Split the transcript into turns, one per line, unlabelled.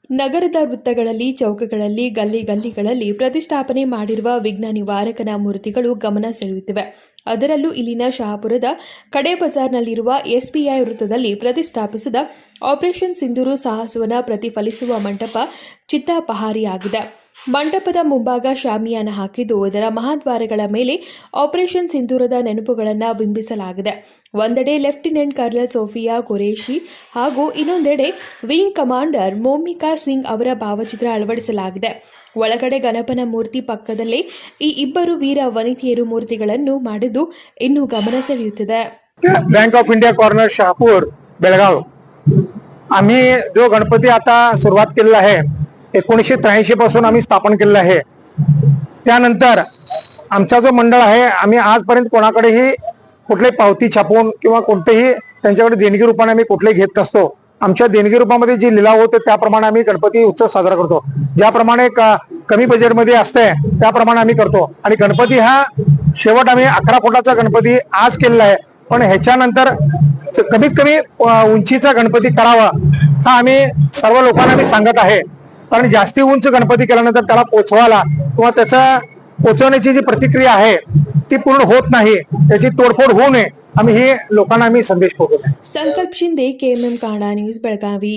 ನಗರದ ವೃತ್ತಗಳಲ್ಲಿ, ಚೌಕಗಳಲ್ಲಿ, ಗಲ್ಲಿಗಳಲ್ಲಿ ಪ್ರತಿಷ್ಠಾಪನೆ ಮಾಡಿರುವ ವಿಘ್ನ ನಿವಾರಕನ ಮೂರ್ತಿಗಳು ಗಮನ ಸೆಳೆಯುತ್ತಿವೆ. ಅದರಲ್ಲೂ ಇಲ್ಲಿನ ಶಹಾಪುರದ ಕಡೆ ಬಜಾರ್ನಲ್ಲಿರುವ ಎಸ್ಬಿಐ ವೃತ್ತದಲ್ಲಿ ಪ್ರತಿಷ್ಠಾಪಿಸಿದ ಆಪರೇಷನ್ ಸಿಂಧೂರು ಸಾಹಸವನ್ನು ಪ್ರತಿಫಲಿಸುವ ಮಂಟಪ ಚಿತ್ತಾಪಹಾರಿಯಾಗಿದೆ. ಮಂಟಪದ ಮುಂಭಾಗ ಶಾಮಿಯಾನ ಹಾಕಿದ್ದು ಇದರ ಮಹಾದ್ವಾರಗಳ ಮೇಲೆ ಆಪರೇಷನ್ ಸಿಂಧೂರದ ನೆನಪುಗಳನ್ನು ಬಿಂಬಿಸಲಾಗಿದೆ. ಒಂದೆಡೆ ಲೆಫ್ಟಿನೆಂಟ್ ಕರ್ನಲ್ ಸೋಫಿಯಾ ಖುರೇಷಿ ಹಾಗೂ ಇನ್ನೊಂದೆಡೆ ವಿಂಗ್ ಕಮಾಂಡರ್ ಮೋಮಿಕಾ ಸಿಂಗ್ ಅವರ ಭಾವಚಿತ್ರ ಅಳವಡಿಸಲಾಗಿದೆ. ಒಳಗಡೆ ಗಣಪನ ಮೂರ್ತಿ ಪಕ್ಕದಲ್ಲೇ ಈ ಇಬ್ಬರು ವೀರ ವನಿತೆಯರು ಮೂರ್ತಿಗಳನ್ನು ಮಾಡಿದ್ದು ಇನ್ನೂ ಗಮನ ಸೆಳೆಯುತ್ತಿದೆ.
Bank of India corner Shahapur Belgaum आम्ही जो गणपती आता सुरुवात केलेला आहे 1983 पासून आम्ही स्थापन केलेला आहे. त्यानंतर आमचा जो मंडळ आहे आम्ही आजपर्यंत कोणाकडेही कुठली पावती छापून किंवा कोणतेही त्यांच्याकडे देणगी रूपाने आम्ही कुठले घेत नसतो. आमच्या देणगी रूपामध्ये जी लिलाव होते त्याप्रमाणे आम्ही गणपती उत्सव साजरा करतो. ज्याप्रमाणे कमी बजेटमध्ये असते त्याप्रमाणे आम्ही करतो. आणि गणपती हा शेवट आम्ही 11 फुटाचा गणपती आज केलेला आहे. पण ह्याच्यानंतर कमीत कमी उंचीचा गणपती करावा हा आम्ही सर्व लोकांना आम्ही सांगत आहे. कारण जास्ती उंच गणपती केल्यानंतर त्याला पोचवायला किंवा त्याचा पोचवण्याची जी प्रतिक्रिया आहे ती पूर्ण होत नाही, त्याची तोडफोड होऊ नये आम्ही हे लोकांना आम्ही संदेश पोहोचवतो.
संकल्प शिंदे, KMM कांडा न्यूज, बेळगावी.